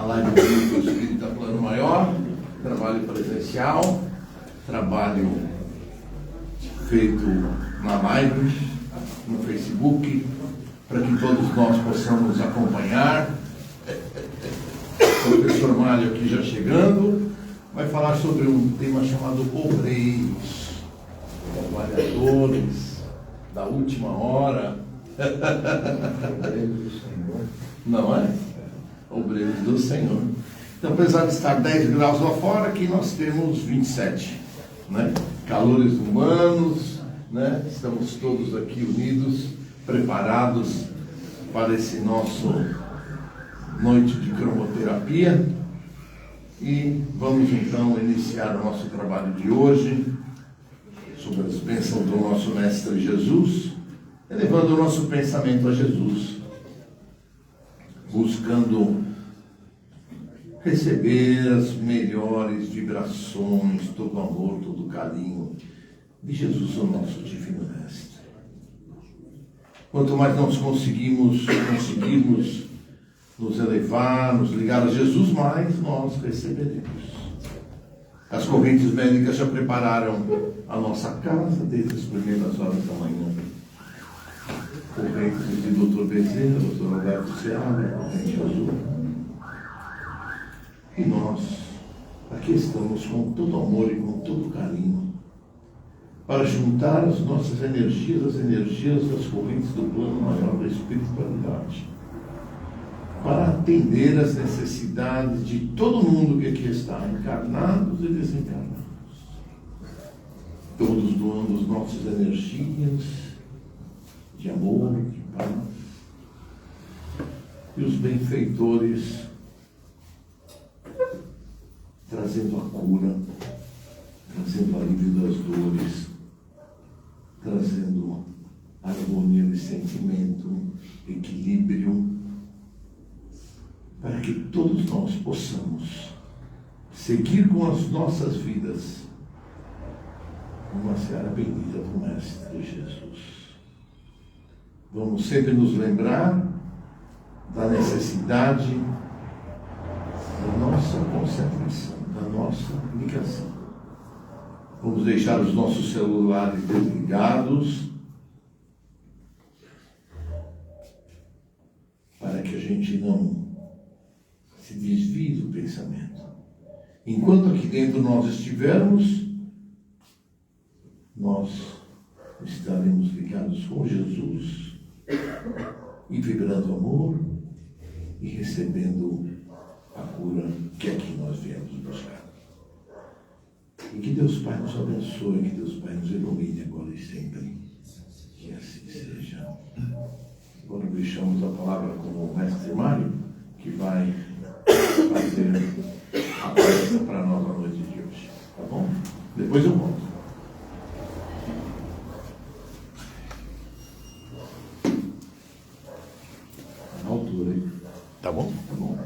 a live do Espírita Plano Maior, trabalho presencial, trabalho feito na live, no Facebook, para que todos nós possamos acompanhar. O professor Mário aqui já chegando, vai falar sobre um tema chamado obreiros, trabalhadores da última hora. Obreiros do Senhor. Não é? Obreiros do Senhor. Então, apesar de estar 10 graus lá fora, aqui nós temos 27, né? Calores humanos, né? Estamos todos aqui unidos, preparados para esse nosso noite de cromoterapia. E vamos então iniciar o nosso trabalho de hoje sobre as bênçãos do nosso Mestre Jesus, elevando o nosso pensamento a Jesus, buscando receber as melhores vibrações, todo o amor, todo o carinho de Jesus, o nosso Divino Mestre. Quanto mais nós conseguimos nos elevar, nos ligar a Jesus, mais nós receberemos. As correntes médicas já prepararam a nossa casa desde as primeiras horas da manhã. Correntes de Dr. Bezerra, Dr. Alberto Seara, corrente azul. E nós aqui estamos com todo amor e com todo carinho para juntar as nossas energias, as energias das correntes do plano maior da espiritualidade, para atender às necessidades de todo mundo que aqui está, encarnados e desencarnados. Todos doando as nossas energias de amor, de paz. E os benfeitores trazendo a cura, trazendo o alívio das dores, trazendo harmonia de sentimento, equilíbrio, para que todos nós possamos seguir com as nossas vidas numa seara bendita do Mestre Jesus. Vamos sempre nos lembrar da necessidade da nossa concentração, da nossa ligação. Vamos deixar os nossos celulares desligados para que a gente não se desvie do pensamento. Enquanto aqui dentro nós estivermos, nós estaremos ligados com Jesus e vibrando amor e recebendo a cura que aqui nós viemos buscar. E que Deus Pai nos abençoe, que Deus Pai nos ilumine agora e sempre. Que assim seja. Agora deixamos a palavra com o Mestre Mário, que vai fazer a palestra para nós na noite de hoje. Tá bom? Depois eu volto. Na altura, hein? Tá bom? Tá bom.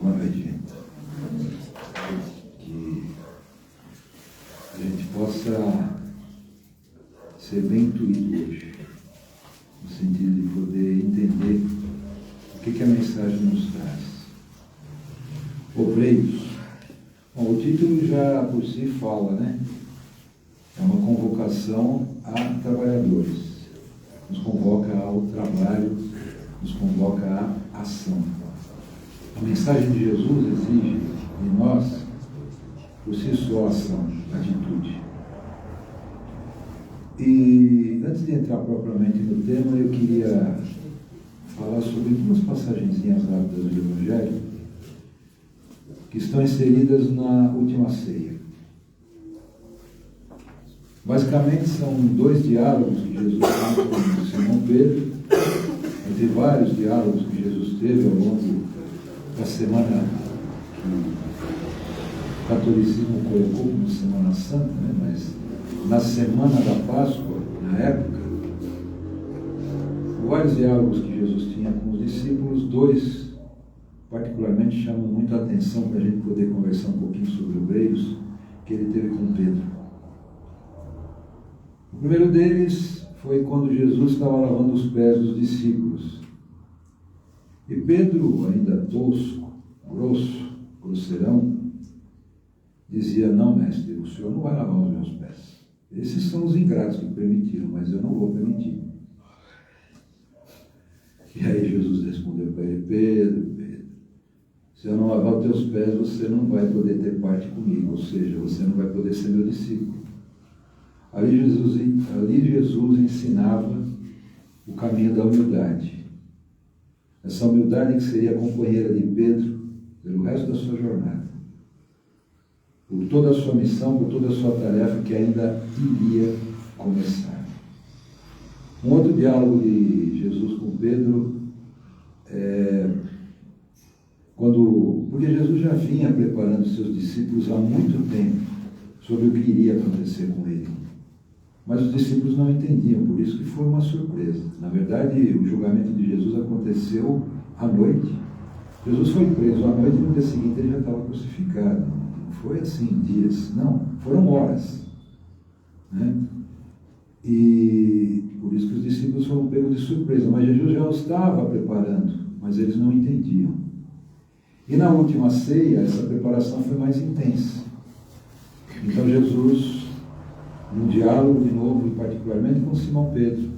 Boa noite, gente. Que a gente possa ser bem intuído hoje, no sentido de poder entender o que a mensagem nos traz. Obreiros. Bom, o título já por si fala, né? É uma convocação a trabalhadores. Nos convoca ao trabalho, nos convoca à ação. A mensagem de Jesus exige de nós, por si só, ação, atitude. E antes de entrar propriamente no tema, eu queria falar sobre duas passagenzinhas rápidas do Evangelho que estão inseridas na última ceia. Basicamente são dois diálogos que Jesus tem com Simão Pedro, entre vários diálogos que Jesus teve ao longo da semana que o catolicismo colocou como Semana Santa, né? Mas na semana da Páscoa, na época, vários diálogos que Jesus tinha com os discípulos, dois particularmente chamam muito a atenção para a gente poder conversar um pouquinho sobre obreiros, que ele teve com Pedro. O primeiro deles foi quando Jesus estava lavando os pés dos discípulos. E Pedro, ainda tosco, grosseirão, dizia: não, mestre, o senhor não vai lavar os meus pés. Esses são os ingratos que permitiram, mas eu não vou permitir. E aí Jesus respondeu para ele: Pedro, se eu não lavar os teus pés, você não vai poder ter parte comigo, ou seja, você não vai poder ser meu discípulo. Ali Jesus ensinava o caminho da humildade. Essa humildade que seria a companheira de Pedro pelo resto da sua jornada. Por toda a sua missão, por toda a sua tarefa que ainda iria começar. Um outro diálogo de Jesus com Pedro porque Jesus já vinha preparando seus discípulos há muito tempo sobre o que iria acontecer com ele. Mas os discípulos não entendiam, por isso que foi uma surpresa. Na verdade, o julgamento de Jesus aconteceu à noite. Jesus foi preso à noite e no dia seguinte ele já estava crucificado. Não foi assim dias, não, foram horas. Né? E por isso que os discípulos foram pegos de surpresa. Mas Jesus já os estava preparando, mas eles não entendiam. E na última ceia, essa preparação foi mais intensa. Então Jesus, num diálogo de novo, e particularmente com Simão Pedro,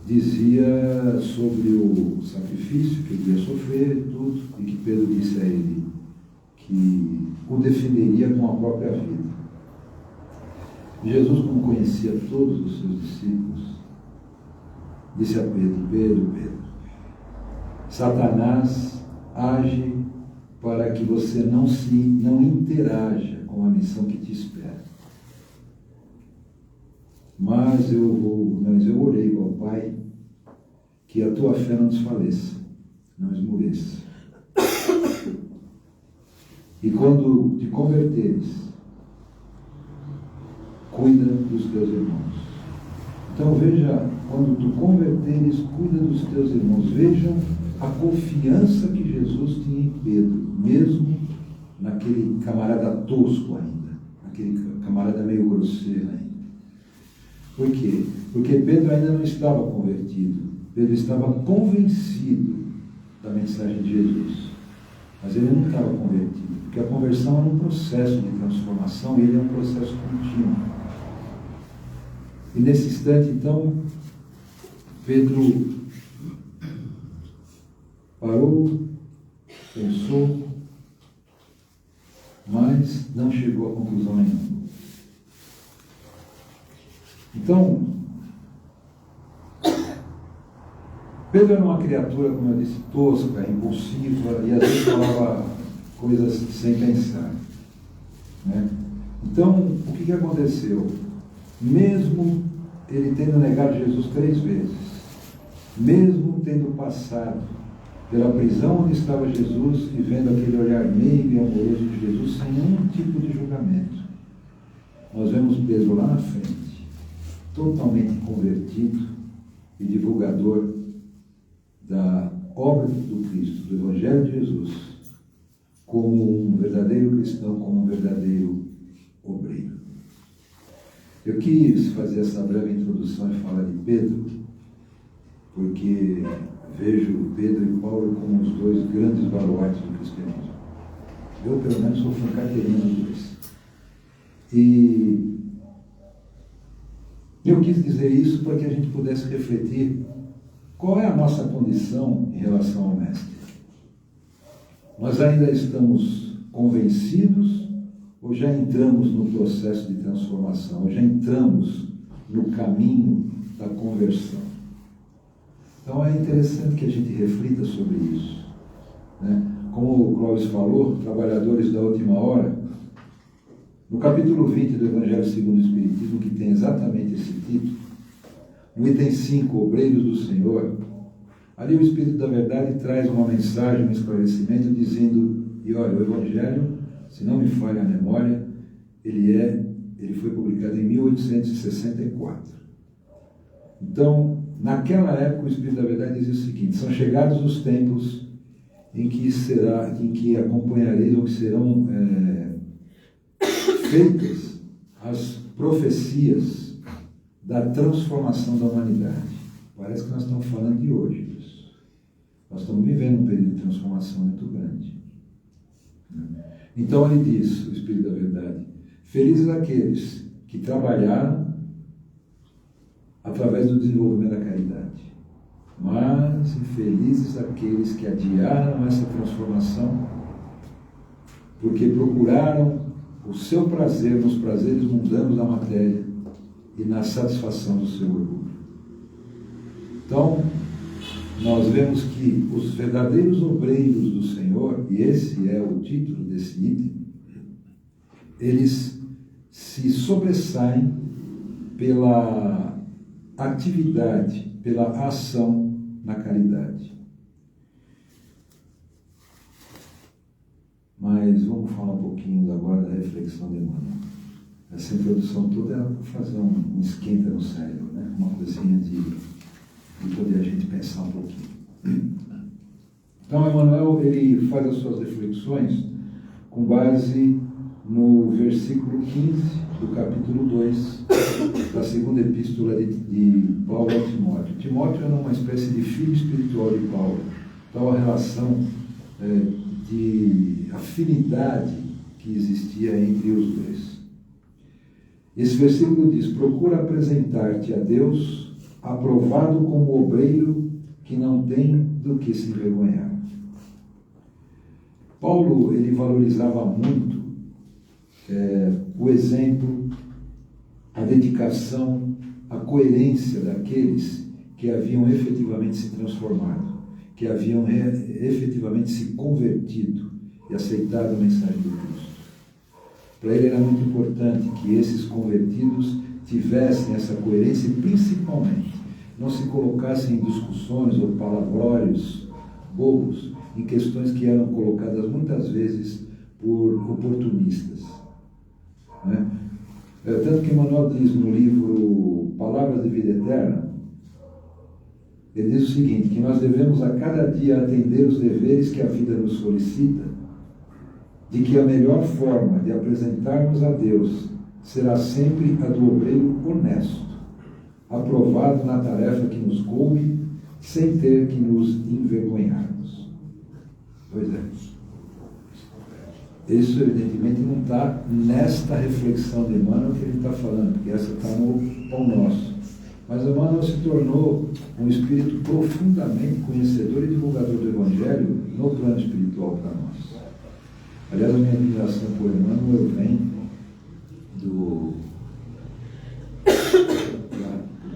dizia sobre o sacrifício que ele ia sofrer e tudo, e que Pedro disse a ele que o defenderia com a própria vida. Jesus, como conhecia todos os seus discípulos, disse a Pedro: Pedro, Satanás age para que você não interaja com a missão que te espera. Mas eu orei ao Pai que a tua fé não desfaleça, não esmoreça. E quando te converteres, cuida dos teus irmãos. Então veja, quando tu converteres, cuida dos teus irmãos. Veja a confiança que Jesus tinha em Pedro, mesmo naquele camarada tosco ainda, naquele camarada meio grosseiro ainda. Por quê? Porque Pedro ainda não estava convertido. Pedro estava convencido da mensagem de Jesus. Mas ele não estava convertido, porque a conversão é um processo de transformação e ele é um processo contínuo. E nesse instante, então, Pedro parou, pensou, mas não chegou a conclusão nenhuma. Então, Pedro era uma criatura, como eu disse, tosca, impulsiva, e às vezes falava coisas sem pensar. Né? Então, o que aconteceu? Mesmo ele tendo negado Jesus 3 vezes, mesmo tendo passado pela prisão onde estava Jesus e vendo aquele olhar meigo e amoroso de Jesus sem nenhum tipo de julgamento, nós vemos Pedro lá na frente, totalmente convertido e divulgador da obra do Cristo, do Evangelho de Jesus, como um verdadeiro cristão, como um verdadeiro obreiro. Eu quis fazer essa breve introdução e falar de Pedro, porque vejo Pedro e Paulo como os 2 grandes baluartes do cristianismo. Eu, pelo menos, sou francaqueirinho dos 2. E eu quis dizer isso para que a gente pudesse refletir qual é a nossa condição em relação ao Mestre. Nós ainda estamos convencidos ou já entramos no processo de transformação, ou já entramos no caminho da conversão? Então é interessante que a gente reflita sobre isso. Né? Como o Clóvis falou, trabalhadores da última hora, no capítulo 20 do Evangelho segundo o Espiritismo, que tem exatamente esse título, no item 5, Obreiros do Senhor, ali o Espírito da Verdade traz uma mensagem, um esclarecimento, dizendo, e olha, o Evangelho, se não me falha a memória, ele foi publicado em 1864. Então, naquela época, o Espírito da Verdade dizia o seguinte: são chegados os tempos em que acompanhareis ou que serão feitas as profecias da transformação da humanidade. Parece que nós estamos falando de hoje. Nós estamos vivendo um período de transformação muito grande. Então ele diz, o Espírito da Verdade, felizes aqueles que trabalharam através do desenvolvimento da caridade, mas infelizes aqueles que adiaram essa transformação porque procuraram o seu prazer nos prazeres mundanos da matéria e na satisfação do seu orgulho. Então, nós vemos que os verdadeiros obreiros do Senhor, e esse é o título desse item, eles se sobressaem pela atividade, pela ação na caridade. Mas vamos falar um pouquinho agora da reflexão de Emmanuel. Essa introdução toda era para fazer um esquenta no cérebro, né? Uma coisinha de poder a gente pensar um pouquinho. Então, Emmanuel, ele faz as suas reflexões com base no versículo 15 do capítulo 2 da segunda epístola de Paulo a Timóteo. Timóteo era uma espécie de filho espiritual de Paulo. Então, a relação de afinidade que existia entre os dois. Esse versículo diz: procura apresentar-te a Deus aprovado como obreiro que não tem do que se envergonhar. Paulo, ele valorizava muito o exemplo, a dedicação, a coerência daqueles que haviam efetivamente se transformado, que haviam efetivamente se convertido e aceitado a mensagem do Cristo. Para ele era muito importante que esses convertidos tivessem essa coerência e, principalmente, não se colocassem em discussões ou palavrórios bobos em questões que eram colocadas muitas vezes por oportunistas. Né? Tanto que Emmanuel diz no livro Palavras de Vida Eterna, ele diz o seguinte, que nós devemos a cada dia atender os deveres que a vida nos solicita, de que a melhor forma de apresentarmos a Deus será sempre a do obreiro honesto, aprovado na tarefa que nos coube, sem ter que nos envergonharmos. Pois é. Isso, evidentemente, não está nesta reflexão de Emmanuel que ele está falando, porque essa está no Pão Nosso. Mas Emmanuel se tornou um espírito profundamente conhecedor e divulgador do Evangelho no plano espiritual para nós. Aliás, a minha admiração por Emmanuel vem por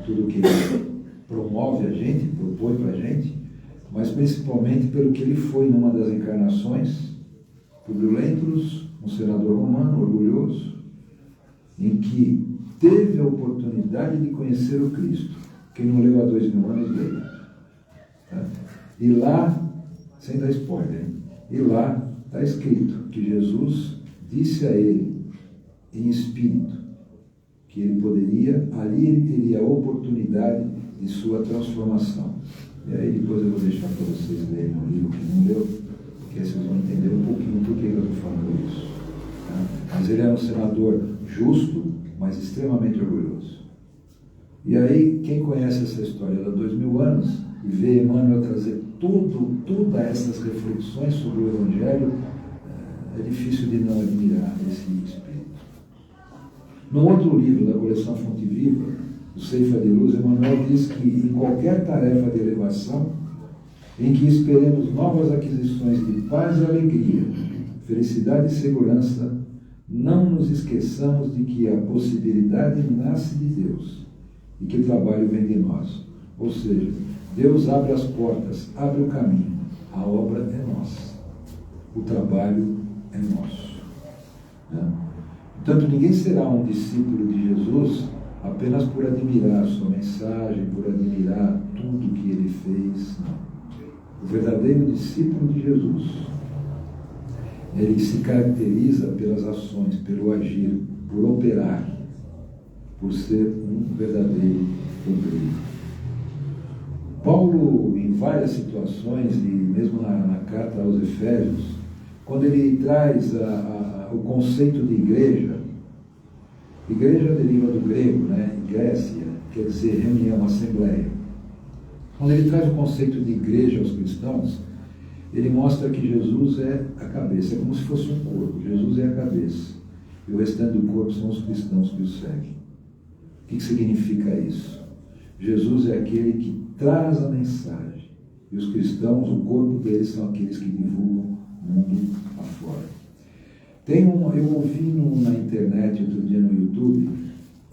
tudo que ele promove a gente, propõe para a gente, mas principalmente pelo que ele foi numa das encarnações, Publio Lentulus, um senador romano orgulhoso, em que teve a oportunidade de conhecer o Cristo. Quem não leu há 2000 anos, leu. Tá? E lá, sem dar spoiler, hein? E lá está escrito que Jesus disse a ele, em espírito, que ele poderia, ali ele teria a oportunidade de sua transformação. E aí depois eu vou deixar para vocês lerem o livro que não leu, porque aí vocês vão entender um pouquinho por que eu estou falando isso. Tá? Mas ele era um senador justo, mas extremamente orgulhoso. E aí, quem conhece essa história há 2000 anos e vê Emmanuel trazer todas essas reflexões sobre o Evangelho, é difícil de não admirar esse espírito. No outro livro da coleção Fonte Viva, o Ceifa de Luz, Emmanuel diz que em qualquer tarefa de elevação, em que esperemos novas aquisições de paz e alegria, felicidade e segurança, não nos esqueçamos de que a possibilidade nasce de Deus e que o trabalho vem de nós. Ou seja, Deus abre as portas, abre o caminho, a obra é nossa, o trabalho é nosso. Né? Portanto, ninguém será um discípulo de Jesus apenas por admirar a sua mensagem, por admirar tudo que ele fez. Não. O verdadeiro discípulo de Jesus, ele se caracteriza pelas ações, pelo agir, por operar, por ser um verdadeiro obreiro. Paulo, em várias situações, e mesmo na carta aos Efésios, quando ele traz o conceito de igreja deriva do grego, né? Igreja, quer dizer reunião, assembleia. Quando ele traz o conceito de igreja aos cristãos, ele mostra que Jesus é a cabeça, é como se fosse um corpo. Jesus é a cabeça. E o restante do corpo são os cristãos que o seguem. O que significa isso? Jesus é aquele que traz a mensagem. E os cristãos, o corpo deles, são aqueles que divulgam o mundo afora. Eu ouvi na internet, outro dia no YouTube,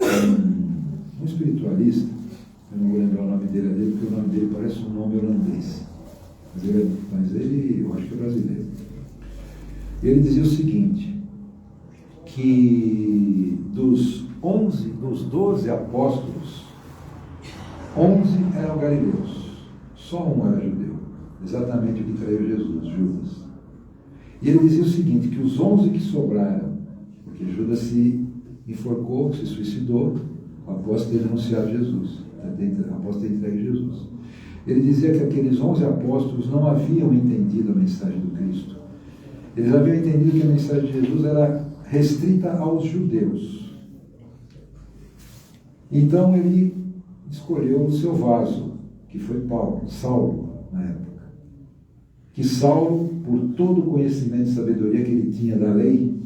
um espiritualista, eu não vou lembrar o nome dele, porque o nome dele parece um nome holandês. Mas ele, eu acho que é brasileiro. Ele dizia o seguinte, que dos 12 apóstolos, 11 eram galileus, só um era judeu, exatamente o que traiu Jesus, Judas. E ele dizia o seguinte, que os 11 que sobraram, porque Judas se enforcou, se suicidou, após ter denunciado Jesus, após ter entregue Jesus. Ele dizia que aqueles 11 apóstolos não haviam entendido a mensagem do Cristo. Eles haviam entendido que a mensagem de Jesus era restrita aos judeus. Então ele escolheu o seu vaso, que foi Saulo, na época. Que Saulo, por todo o conhecimento e sabedoria que ele tinha da lei,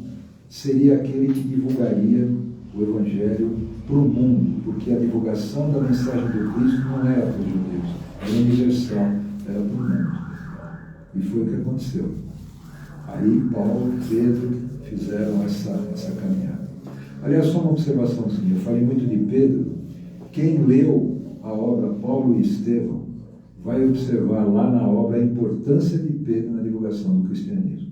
seria aquele que divulgaria o Evangelho para o mundo, porque a divulgação da mensagem do Cristo não era para os judeus, era universal, era para o mundo. E foi o que aconteceu. Aí Paulo e Pedro fizeram essa caminhada. Aliás, só uma observaçãozinha, eu falei muito de Pedro. Quem leu a obra Paulo e Estevão vai observar lá na obra a importância de Pedro na divulgação do cristianismo.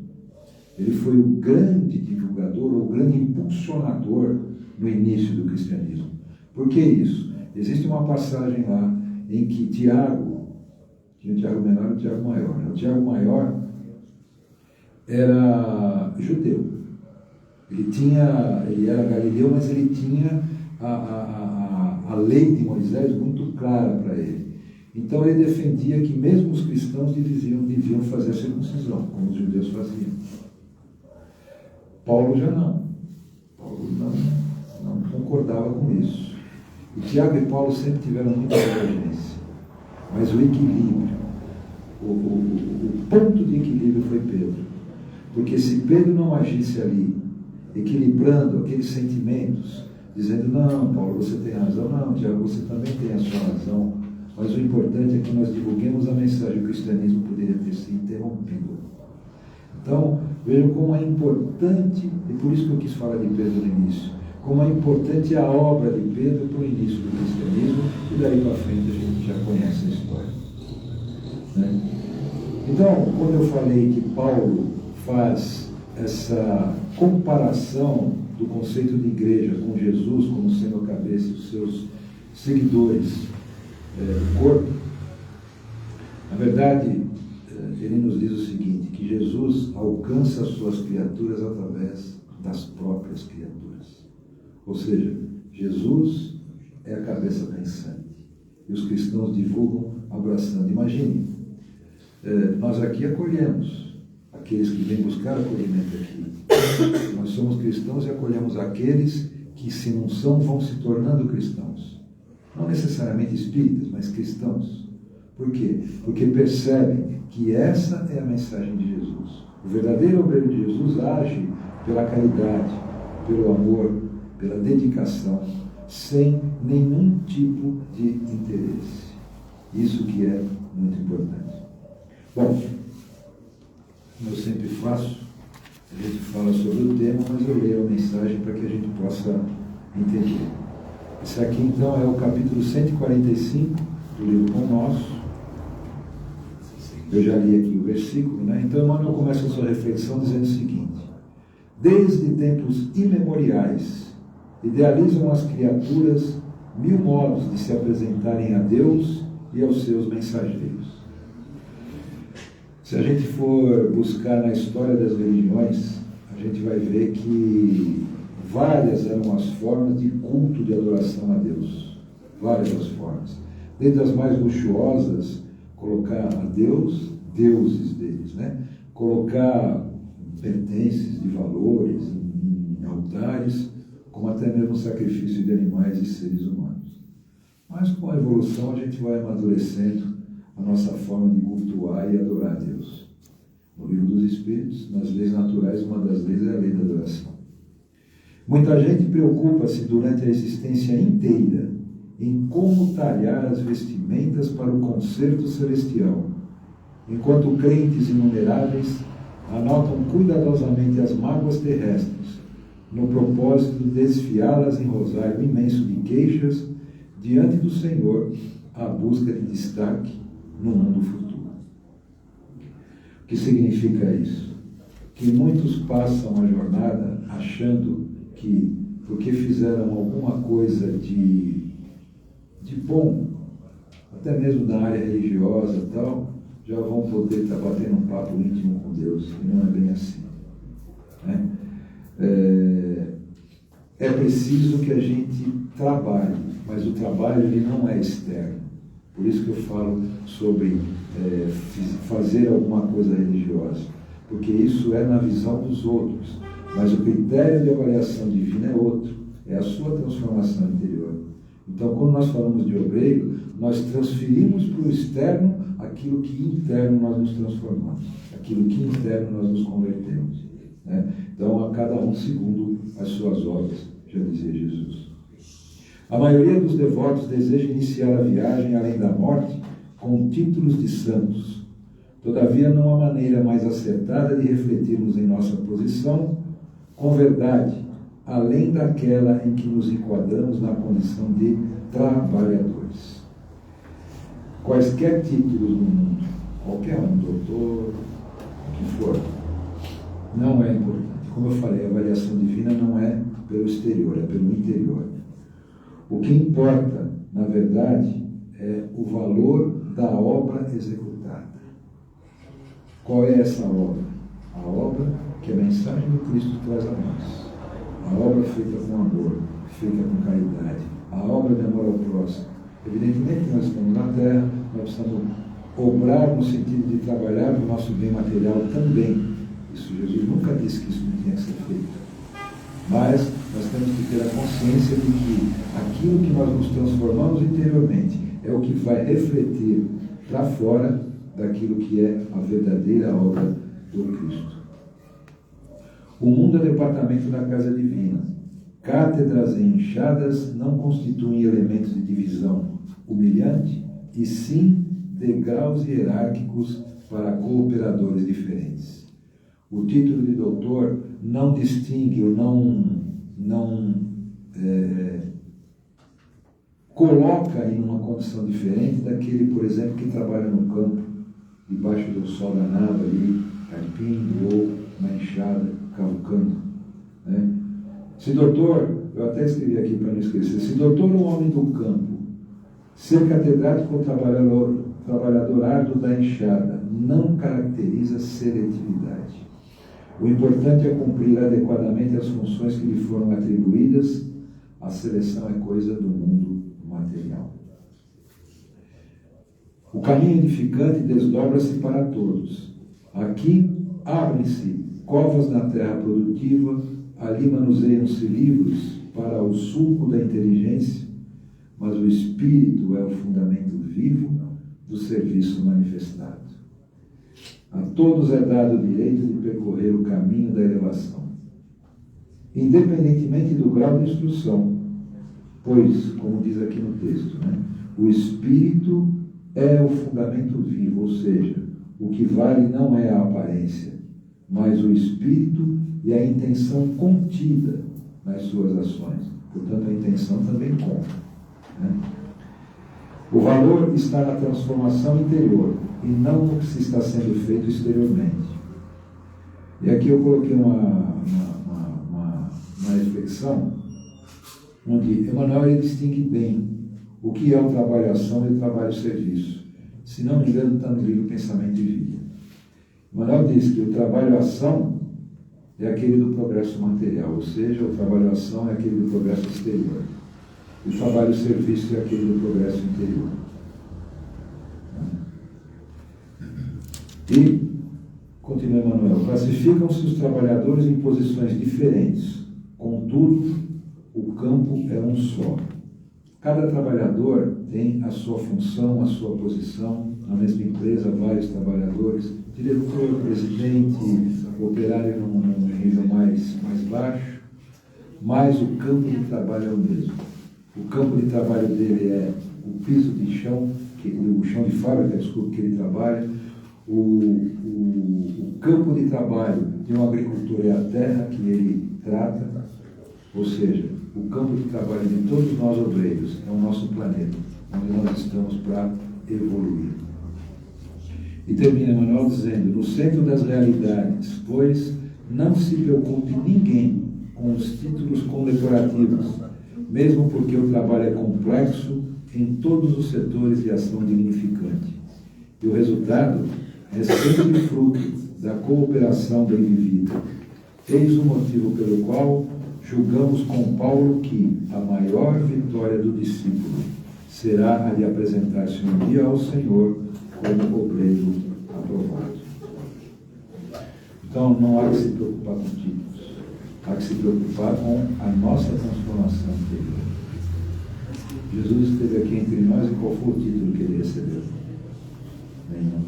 Ele foi o grande divulgador, o grande impulsionador no início do cristianismo. Por que isso? Existe uma passagem lá em que Tiago, tinha o Tiago menor e o Tiago maior. O Tiago maior era judeu. Ele era galileu, mas ele tinha a lei de Moisés muito clara para ele. Então ele defendia que mesmo os cristãos deviam fazer a circuncisão, como os judeus faziam. Paulo já não. Paulo não concordava com isso. E Tiago e Paulo sempre tiveram muita divergência. Mas o equilíbrio, o ponto de equilíbrio foi Pedro. Porque se Pedro não agisse ali, equilibrando aqueles sentimentos, dizendo, não, Paulo, você tem razão, não, Tiago, você também tem a sua razão, mas o importante é que nós divulguemos a mensagem, o cristianismo poderia ter se interrompido. Então, vejam como é importante, e por isso que eu quis falar de Pedro no início, como é importante a obra de Pedro para o início do cristianismo, e daí para frente a gente já conhece a história. Né? Então, quando eu falei que Paulo faz essa comparação do conceito de igreja com Jesus como sendo a cabeça dos seus seguidores do corpo, na verdade, ele nos diz o seguinte, que Jesus alcança as suas criaturas através das próprias criaturas. Ou seja, Jesus é a cabeça pensante. E os cristãos divulgam abraçando. Imagine, nós aqui acolhemos aqueles que vêm buscar acolhimento aqui. Nós somos cristãos e acolhemos aqueles que, se não são, vão se tornando cristãos. Não necessariamente espíritas, mas cristãos. Por quê? Porque percebem que essa é a mensagem de Jesus. O verdadeiro obreiro de Jesus age pela caridade, pelo amor, pela dedicação, sem nenhum tipo de interesse. Isso que é muito importante. Bom, como eu sempre faço, a gente fala sobre o tema, mas eu leio a mensagem para que a gente possa entender. Esse aqui, então, é o capítulo 145 do livro Pão Nosso. Eu já li aqui o versículo, né? Então, Emmanuel começa a sua reflexão dizendo o seguinte: desde tempos imemoriais, idealizam as criaturas 1000 modos de se apresentarem a Deus e aos seus mensageiros. Se a gente for buscar na história das religiões, a gente vai ver que várias eram as formas de culto de adoração a Deus. Várias as formas. Desde as mais luxuosas, colocar a Deus, deuses deles, né? Colocar pertences de valores em altares, como até mesmo sacrifício de animais e seres humanos. Mas com a evolução a gente vai amadurecendo nossa forma de cultuar e adorar a Deus. No livro dos Espíritos, nas leis naturais, uma das leis é a lei da adoração. Muita gente preocupa-se durante a existência inteira em como talhar as vestimentas para o concerto celestial, enquanto crentes inumeráveis anotam cuidadosamente as mágoas terrestres, no propósito de desfiá-las em rosário imenso de queixas diante do Senhor, à busca de destaque no mundo futuro. O que significa isso? Que muitos passam a jornada achando que, porque fizeram alguma coisa de bom, até mesmo na área religiosa e tal, já vão poder estar batendo um papo íntimo com Deus. E não é bem assim, né? É preciso que a gente trabalhe, mas o trabalho ele não é externo. Por isso que eu falo sobre fazer alguma coisa religiosa, porque isso é na visão dos outros, mas o critério de avaliação divina é outro, é a sua transformação interior. Então, quando nós falamos de obreiro, nós transferimos para o externo aquilo que interno nós nos transformamos, aquilo que interno nós nos convertemos, né? Então, a cada um segundo as suas obras, já dizia Jesus. A maioria dos devotos deseja iniciar a viagem além da morte com títulos de santos. Todavia, não há maneira mais acertada de refletirmos em nossa posição com verdade, além daquela em que nos enquadramos na condição de trabalhadores. Quaisquer títulos no mundo, qualquer um, doutor, o que for, não é importante. Como eu falei, a avaliação divina não é pelo exterior, é pelo interior. O que importa, na verdade, é o valor da obra executada. Qual é essa obra? A obra que a mensagem do Cristo traz a nós. A obra feita com amor, feita com caridade. A obra de amor ao próximo. Evidentemente que nós estamos na Terra, nós precisamos obrar no sentido de trabalhar para o nosso bem material também. Isso, Jesus nunca disse que isso não tinha que ser feito. Mas nós temos que ter a consciência de que aquilo que nós nos transformamos interiormente é o que vai refletir para fora daquilo que é a verdadeira obra do Cristo. O mundo é departamento da casa divina. Cátedras e enxadas não constituem elementos de divisão humilhante, e sim degraus hierárquicos para cooperadores diferentes. O título de doutor não distingue ou não coloca em uma condição diferente daquele, por exemplo, que trabalha no campo, debaixo do sol danado ali, carpindo ou na enxada, cavucando, né? Se doutor, eu até escrevi aqui para não esquecer, se doutor um homem do campo, ser catedrático ou trabalhador árduo da enxada, não caracteriza seletividade. O importante é cumprir adequadamente as funções que lhe foram atribuídas. A seleção é coisa do mundo material. O caminho edificante desdobra-se para todos. Aqui abrem-se covas na terra produtiva, ali manuseiam-se livros para o sulco da inteligência, mas o espírito é o fundamento vivo do serviço manifestado. A todos é dado o direito de percorrer o caminho da elevação, independentemente do grau de instrução, pois, como diz aqui no texto, né, o espírito é o fundamento vivo, ou seja, o que vale não é a aparência, mas o espírito e a intenção contida nas suas ações. Portanto, a intenção também conta, né? O valor está na transformação interior e não no que se está sendo feito exteriormente. E aqui eu coloquei uma reflexão onde Emmanuel distingue bem o que é o trabalho-ação e o trabalho-serviço. Se não me engano, está no livro Pensamento e Vida. Emmanuel diz que o trabalho-ação é aquele do progresso material, ou seja, o trabalho-ação é aquele do progresso exterior. E o trabalho-serviço é aquele do progresso interior. E, continua Emmanuel, classificam-se os trabalhadores em posições diferentes, contudo, o campo é um só. Cada trabalhador tem a sua função, a sua posição, na mesma empresa, vários trabalhadores, diretor, presidente, operário num nível mais baixo, mas o campo de trabalho é o mesmo. O campo de trabalho dele é o piso de chão, o chão de fábrica, desculpa, que ele trabalha. O campo de trabalho de um agricultor é a terra que ele trata, ou seja, o campo de trabalho de todos nós obreiros é o nosso planeta, onde nós estamos para evoluir. E termina Emmanuel dizendo: no centro das realidades, pois, não se preocupe ninguém com os títulos condecorativos, mesmo porque o trabalho é complexo em todos os setores de ação dignificante. E o resultado é sempre fruto da cooperação bem vivida. Eis o motivo pelo qual julgamos com Paulo que a maior vitória do discípulo será a de apresentar-se um dia ao Senhor como obreiro aprovado. Então não há que se preocupar com títulos, há que se preocupar com a nossa transformação interior. Jesus esteve aqui entre nós e qual foi o título que ele recebeu? Nenhum.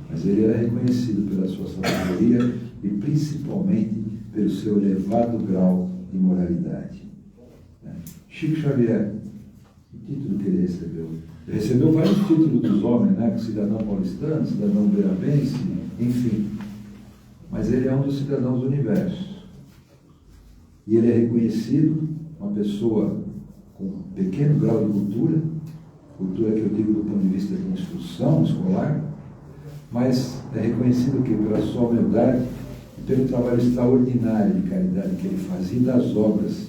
Mas ele era reconhecido pela sua sabedoria e principalmente pelo seu elevado grau de moralidade. Chico Xavier, o título que ele recebeu? Ele recebeu vários títulos dos homens, né? Cidadão paulistano, cidadão beiranbense, enfim. Mas ele é um dos cidadãos do universo. E ele é reconhecido, uma pessoa com um pequeno grau de cultura que eu digo do ponto de vista de instrução escolar, mas é reconhecido que pela sua humildade e pelo trabalho extraordinário de caridade que ele fazia e das obras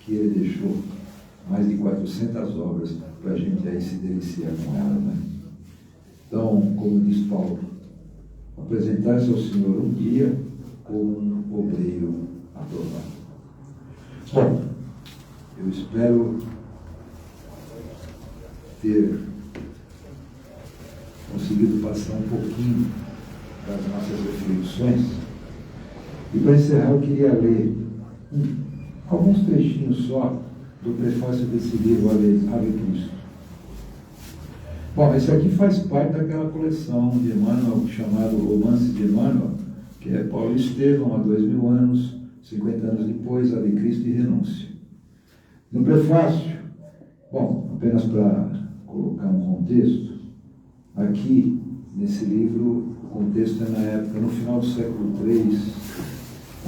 que ele deixou, mais de 400 obras, para a gente aí se deliciar com ela, né? Então, como diz Paulo, apresentar-se ao Senhor um dia como um obreiro aprovado. Bom, eu espero ter conseguido passar um pouquinho das nossas reflexões. E para encerrar, eu queria ler alguns trechinhos só do prefácio desse livro, Ave Cristo. Bom, esse aqui faz parte daquela coleção de Emmanuel, chamado Romances de Emmanuel, que é Paulo e Estevão, há 2000 anos, 50 anos depois, Ave Cristo e Renúncia. No prefácio, bom, apenas para colocar um contexto, aqui, nesse livro, o contexto é na época, no final do século III,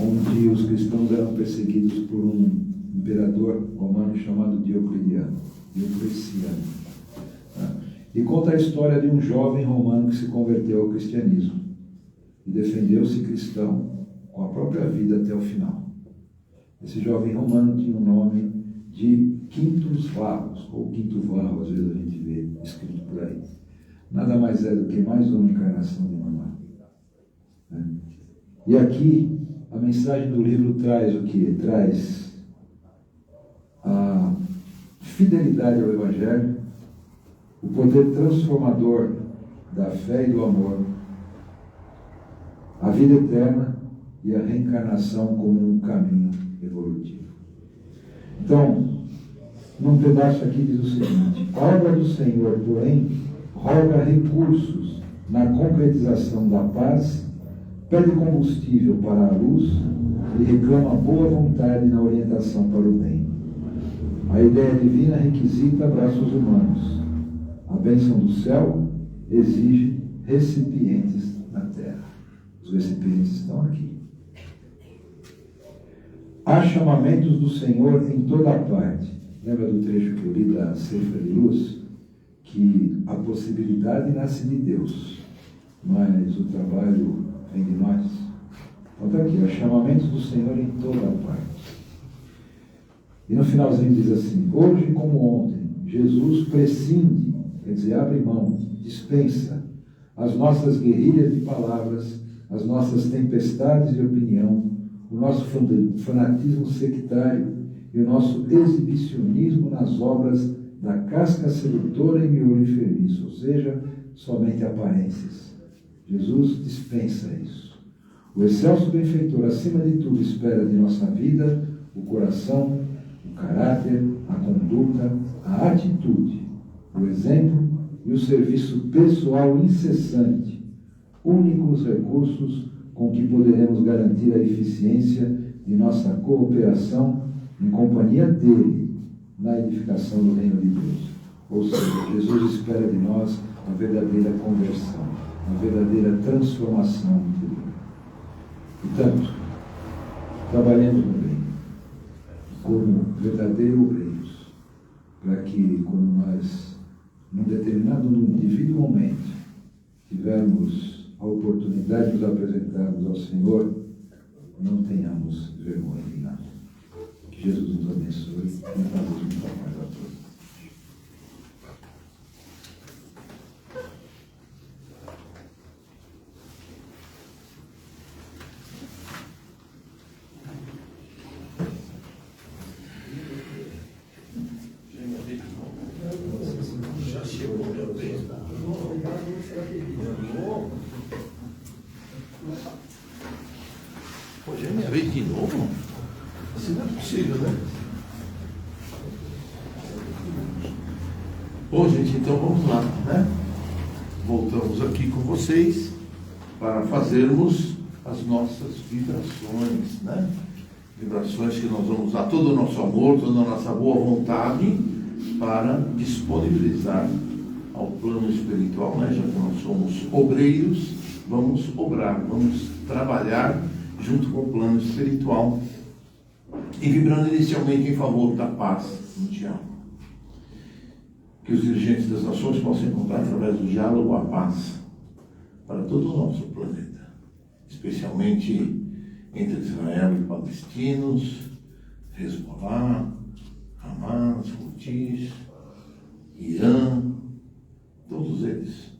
onde os cristãos eram perseguidos por um imperador romano chamado Diocleciano. E conta a história de um jovem romano que se converteu ao cristianismo e defendeu-se cristão com a própria vida até o final. Esse jovem romano tinha o nome de Quintus Varros, ou Quinto Varro, às vezes a gente vê escrito por aí. Nada mais é do que mais uma encarnação de Emmanuel. E aqui, a mensagem do livro traz o quê? Traz a fidelidade ao Evangelho, o poder transformador da fé e do amor, a vida eterna e a reencarnação como um caminho evolutivo. Então, num pedaço aqui diz o seguinte: a obra do Senhor, porém, roga recursos na concretização da paz, pede combustível para a luz e reclama boa vontade na orientação para o bem. A ideia divina requisita braços humanos. A bênção do céu exige recipientes na terra. Os recipientes estão aqui. Há chamamentos do Senhor em toda a parte. Lembra do trecho que eu li da Ceifa de Luz? Que a possibilidade nasce de Deus, mas o trabalho vem de nós. Então está aqui, há chamamentos do Senhor em toda a parte. E no finalzinho diz assim: hoje como ontem, Jesus prescinde, quer dizer, abre mão, dispensa as nossas guerrilhas de palavras, as nossas tempestades de opinião, o nosso fanatismo sectário e o nosso exibicionismo nas obras da casca sedutora e miolo enfermiço, ou seja, somente aparências. Jesus dispensa isso. O excelso benfeitor, acima de tudo, espera de nossa vida o coração, o caráter, a conduta, a atitude, o exemplo e o serviço pessoal incessante, únicos recursos com que poderemos garantir a eficiência de nossa cooperação em companhia dele na edificação do reino de Deus. Ou seja, Jesus espera de nós a verdadeira conversão, a verdadeira transformação interior. Portanto, trabalhemos no bem, como verdadeiros obreiros, para que quando nós, num determinado devido momento, tivermos a oportunidade de nos apresentarmos ao Senhor, não tenhamos vergonha de nada. Que Jesus nos abençoe e nos dê muita paz a todos. Já chegou meu bem. Hoje é minha vez de novo? Assim não é possível, né? Bom, gente, então vamos lá, né? Voltamos aqui com vocês para fazermos as nossas vibrações, né? Vibrações que nós vamos usar todo o nosso amor, toda a nossa boa vontade para disponibilizar ao plano espiritual, né? Já que nós somos obreiros, vamos obrar, vamos trabalhar junto com o plano espiritual e vibrando inicialmente em favor da paz mundial. Que os dirigentes das nações possam encontrar através do diálogo a paz para todo o nosso planeta, especialmente entre Israel e palestinos, Hezbollah, Hamas, Houthis, Irã, todos eles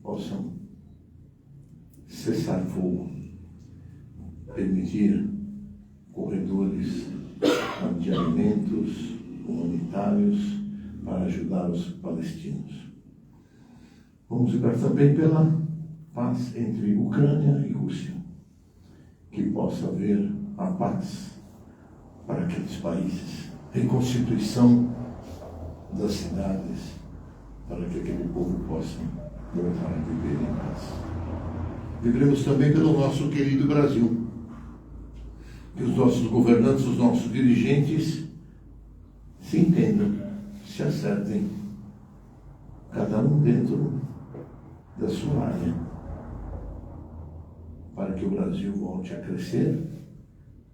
possam cessar fogo, permitir corredores de alimentos humanitários para ajudar os palestinos. Vamos ficar também pela paz entre Ucrânia e Rússia, que possa haver a paz para aqueles países, reconstituição das cidades, para que aquele povo possa voltar a viver em paz. Viveremos também pelo nosso querido Brasil, que os nossos governantes, os nossos dirigentes se entendam, se acertem, cada um dentro da sua área, para que o Brasil volte a crescer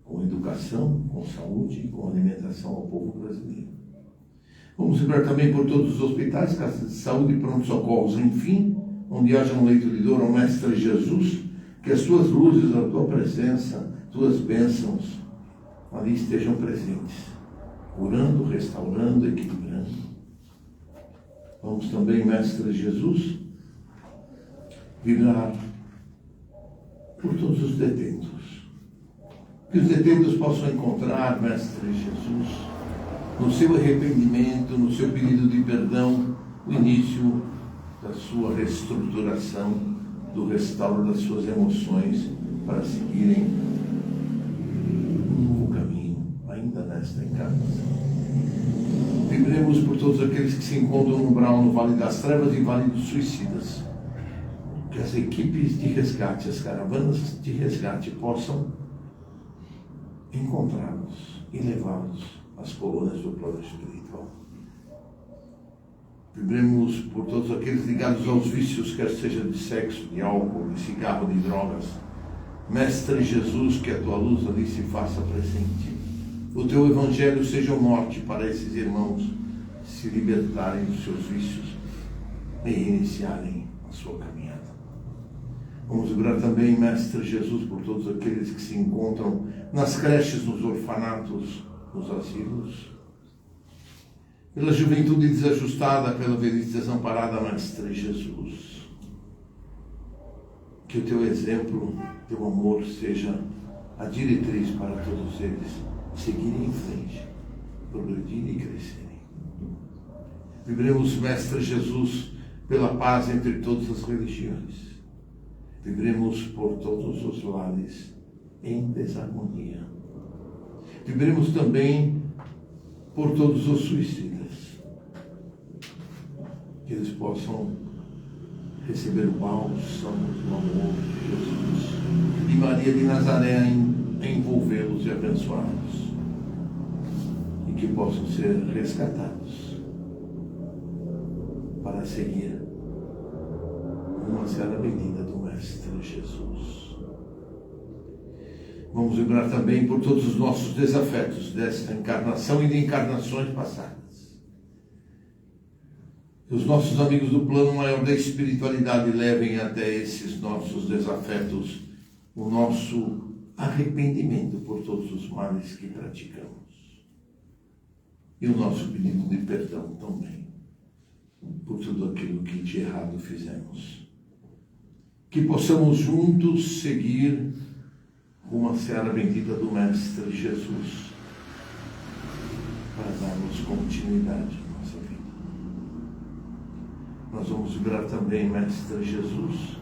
com educação, com saúde e com alimentação ao povo brasileiro. Vamos lembrar também por todos os hospitais, casas de saúde e pronto-socorros, enfim, onde haja um leito de dor ao Mestre Jesus, que as tuas luzes, a tua presença, tuas bênçãos ali estejam presentes, curando, restaurando, equilibrando. Vamos também, Mestre Jesus, vibrar por todos os detentos. Que os detentos possam encontrar, Mestre Jesus, no seu arrependimento, no seu pedido de perdão, o início da sua reestruturação, do restauro das suas emoções, para seguirem um novo caminho, ainda nesta encarnação. Vibremos por todos aqueles que se encontram no umbral, no Vale das Trevas e Vale dos Suicidas. Que as equipes de resgate, as caravanas de resgate possam encontrá-los e levá-los às colunas do plano espiritual. Vibremos por todos aqueles ligados aos vícios, quer seja de sexo, de álcool, de cigarro, de drogas. Mestre Jesus, que a tua luz ali se faça presente. O teu evangelho seja o norte para esses irmãos se libertarem dos seus vícios e iniciarem a sua caminhada. Vamos orar também, Mestre Jesus, por todos aqueles que se encontram nas creches, nos orfanatos, nos asilos, pela juventude desajustada, pela velhice desamparada, Mestre Jesus. Que o teu exemplo, teu amor seja a diretriz para todos eles seguirem em frente, progredirem e crescerem. Vibremos, Mestre Jesus, pela paz entre todas as religiões. Vibremos por todos os lares em desarmonia. Vibremos também por todos os suicidas. que eles possam receber o bálsamo do amor de Jesus e Maria de Nazaré envolvê-los e abençoá-los, e que possam ser resgatados para seguir uma seara bendita do Mestre Jesus. Vamos lembrar também por todos os nossos desafetos desta encarnação e de encarnações passadas. Que os nossos amigos do plano maior da espiritualidade levem até esses nossos desafetos o nosso arrependimento por todos os males que praticamos. E o nosso pedido de perdão também, por tudo aquilo que de errado fizemos. Que possamos juntos seguir uma seara bendita do Mestre Jesus, para darmos continuidade à nossa vida. Nós vamos vibrar também, Mestre Jesus,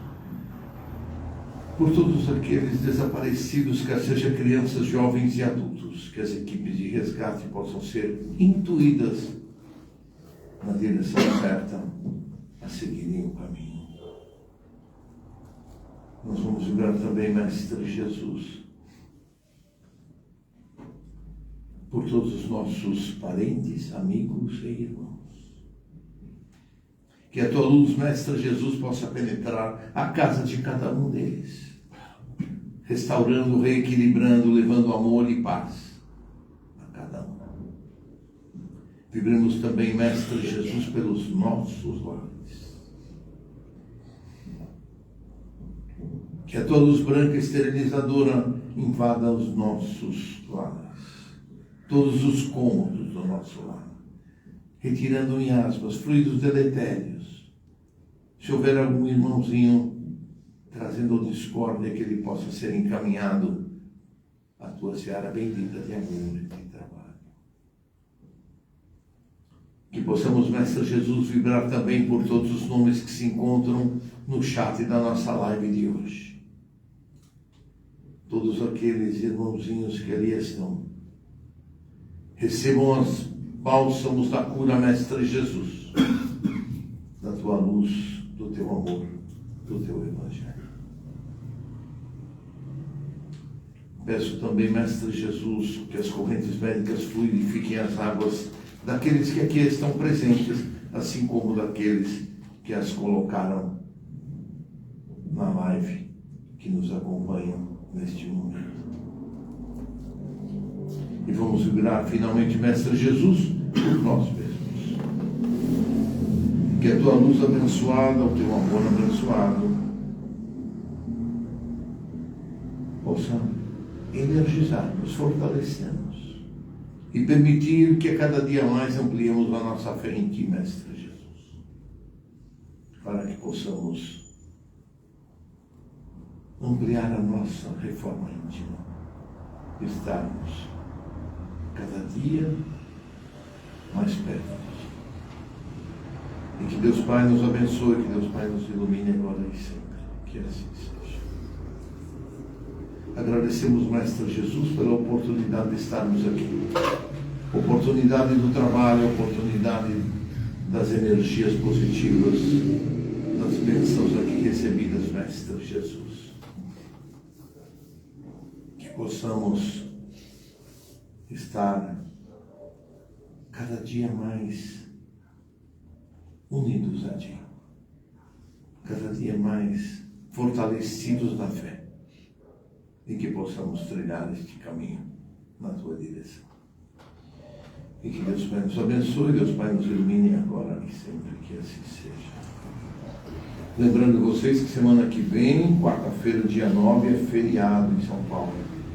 por todos aqueles desaparecidos, quer seja crianças, jovens e adultos, que as equipes de resgate possam ser intuídas na direção certa a seguirem o caminho. Nós vamos vibrar também, Mestre Jesus, por todos os nossos parentes, amigos e irmãos. Que a tua luz, Mestre Jesus, possa penetrar a casa de cada um deles, restaurando, reequilibrando, levando amor e paz a cada um. Vibremos também, Mestre Jesus, pelos nossos lares. Que a tua luz branca esterilizadora invada os nossos lares, todos os cômodos do nosso lar, retirando miasmas, fluidos deletérios. Se houver algum irmãozinho trazendo discórdia, que ele possa ser encaminhado à tua seara bendita de amor e de trabalho. Que possamos, Mestre Jesus, vibrar também por todos os nomes que se encontram no chat da nossa live de hoje. Todos aqueles irmãozinhos que ali estão, recebam os bálsamos da cura, Mestre Jesus, da tua luz, do teu amor, do teu Evangelho. Peço também, Mestre Jesus, que as correntes médicas fluidifiquem as águas daqueles que aqui estão presentes, assim como daqueles que as colocaram na live, que nos acompanham neste momento. E vamos vibrar finalmente, Mestre Jesus, por nós mesmos. Que a tua luz abençoada, o teu amor abençoado, possa energizar-nos, fortalecer-nos e permitir que a cada dia mais ampliemos a nossa fé em ti, Mestre Jesus, para que possamos ampliar a nossa reforma íntima, estarmos cada dia mais perto de ti. E que Deus Pai nos abençoe, que Deus Pai nos ilumine agora e sempre, que assim seja. Agradecemos, Mestre Jesus, pela oportunidade de estarmos aqui, oportunidade do trabalho, oportunidade das energias positivas, das bênçãos aqui recebidas, Mestre Jesus. Que possamos estar cada dia mais unidos a ti, cada dia mais fortalecidos na fé, e que possamos trilhar este caminho na tua direção. E que Deus Pai nos abençoe, Deus Pai nos ilumine agora e sempre, que assim seja. Lembrando vocês que semana que vem, quarta-feira, dia 9, é feriado em São Paulo.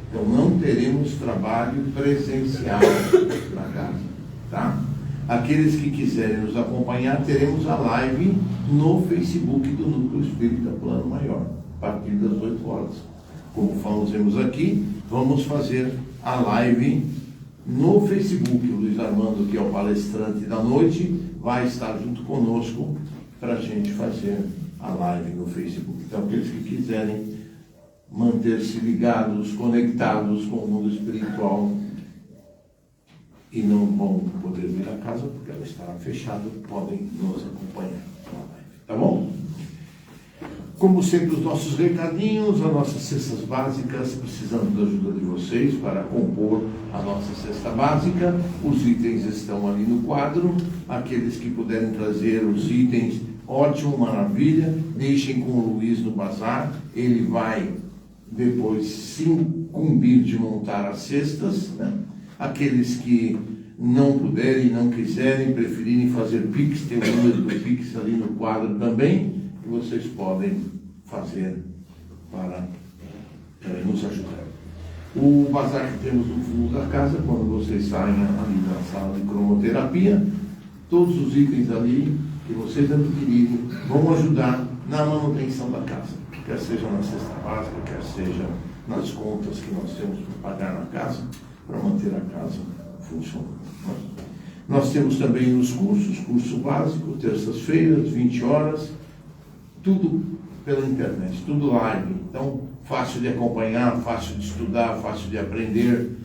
Então não teremos trabalho presencial na casa, tá? Aqueles que quiserem nos acompanhar, teremos a live no Facebook do Núcleo Espírita Plano Maior, a partir das 8 horas. Como falamos aqui, vamos fazer a live no Facebook. O Luiz Armando, que é o palestrante da noite, vai estar junto conosco para a gente fazer a live no Facebook. Então, aqueles que quiserem manter-se ligados, conectados com o mundo espiritual, e não vão poder vir à casa porque ela estará fechada, podem nos acompanhar na live, tá bom? Como sempre, os nossos recadinhos, as nossas cestas básicas, precisamos da ajuda de vocês para compor a nossa cesta básica. Os itens estão ali no quadro. Aqueles que puderem trazer os itens, ótimo, maravilha. Deixem com o Luiz no bazar. Ele vai depois se incumbir de montar as cestas, né? Aqueles que não puderem, não quiserem, preferirem fazer Pix, tem o número do Pix ali no quadro também, que vocês podem fazer para nos ajudar. O bazar que temos no fundo da casa, quando vocês saem ali da sala de cromoterapia, todos os itens ali que vocês adquirirem vão ajudar na manutenção da casa, quer seja na cesta básica, quer seja nas contas que nós temos para pagar na casa, para manter a casa funcionando. Nós temos também os cursos, curso básico, terças-feiras, 20 horas, tudo pela internet, tudo live. Então, fácil de acompanhar, fácil de estudar, fácil de aprender.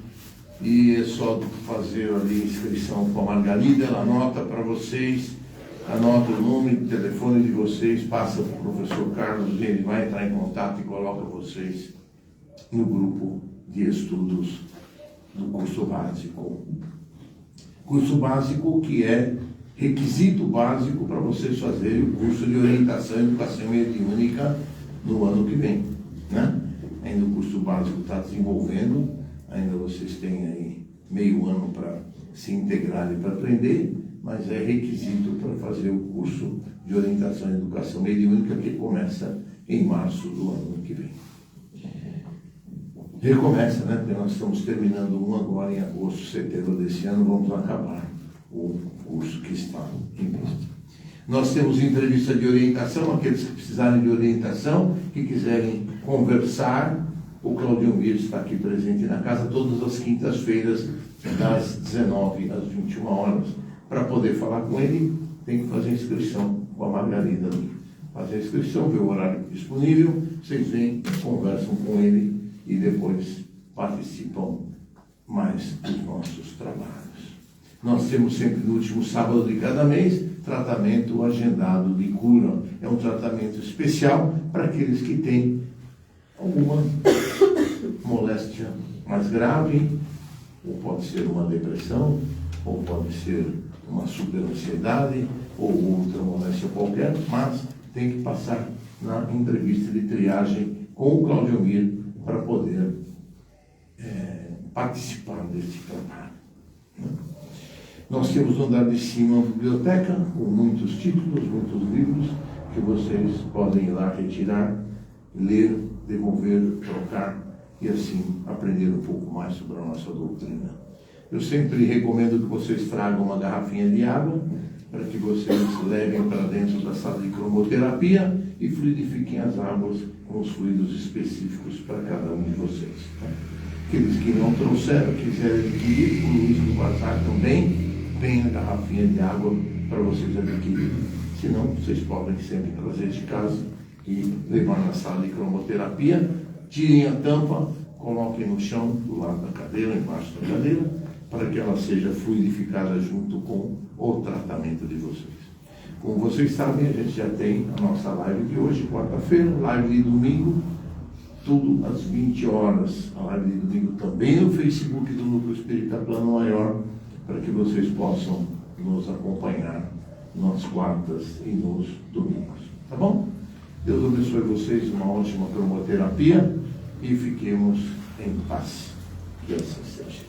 E é só fazer ali inscrição com a Margarida, ela anota para vocês, anota o número de telefone de vocês, passa para o professor Carlos, ele vai entrar em contato e coloca vocês no grupo de estudos do curso básico. Curso básico que é requisito básico para vocês fazerem o curso de orientação e educação mediúnica no ano que vem, né? Ainda o curso básico está desenvolvendo, ainda vocês têm aí meio ano para se integrar e para aprender, mas é requisito para fazer o curso de orientação e educação mediúnica que começa em março do ano que vem. Recomeça, né? Porque nós estamos terminando um agora em agosto, setembro desse ano, vamos acabar o curso que está em vista. Nós temos entrevista de orientação, aqueles que precisarem de orientação, que quiserem conversar, o Claudio Mir está aqui presente na casa todas as quintas-feiras, das 19 às 21 horas. Para poder falar com ele, tem que fazer inscrição com a Margarida. Fazer a inscrição, ver o horário disponível, vocês vêm, conversam com ele e depois participam mais dos nossos trabalhos. Nós temos sempre no último sábado de cada mês tratamento agendado de cura. É um tratamento especial para aqueles que têm alguma moléstia mais grave, ou pode ser uma depressão, ou pode ser uma superansiedade, ou outra moléstia qualquer, mas tem que passar na entrevista de triagem com o Claudio Mir para poder participar desse trabalho, né? Nós temos no andar de cima uma biblioteca com muitos títulos, muitos livros que vocês podem ir lá retirar, ler, devolver, trocar e assim aprender um pouco mais sobre a nossa doutrina. Eu sempre recomendo que vocês tragam uma garrafinha de água para que vocês levem para dentro da sala de cromoterapia e fluidifiquem as águas com os fluidos específicos para cada um de vocês, tá? Aqueles que não trouxeram, quiserem adquirir, o Luiz do Bazar também tem a garrafinha de água para vocês adquirirem. Se não, vocês podem sempre trazer de casa e levar na sala de cromoterapia, tirem a tampa, coloquem no chão, do lado da cadeira, embaixo da cadeira, para que ela seja fluidificada junto com o tratamento de vocês. Como vocês sabem, a gente já tem a nossa live de hoje, quarta-feira, live de domingo, tudo às 20 horas. A live de domingo também no Facebook do Núcleo Espírita Plano Maior, para que vocês possam nos acompanhar nas quartas e nos domingos. Tá bom? Deus abençoe vocês, uma ótima cromoterapia e fiquemos em paz. Que assim seja.